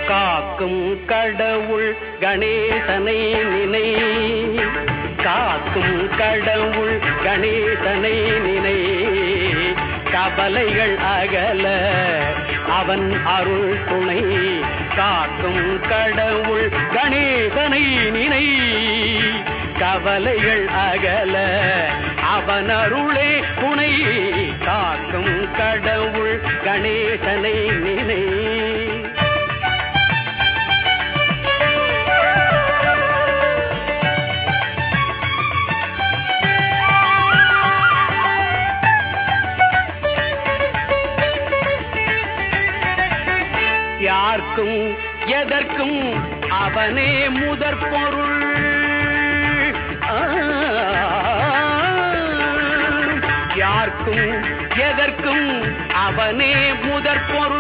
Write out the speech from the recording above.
காக்கும் கடவுள் கணேசனை நினை, காக்கும் கடவுள் கணேசனை நினை, கவலைகள் அகல அவன் அருள் துணை. காக்கும் கடவுள் கணேசனை நினை, கவலைகள் அகல அவன் அருளே துணை. காக்கும் கடவுள் கணேசனை நினை. யார்க்கும் எதற்கும் அவனே முதற் பொருள், யார்க்கும் எதற்கும் அவனே முதற் பொருள்.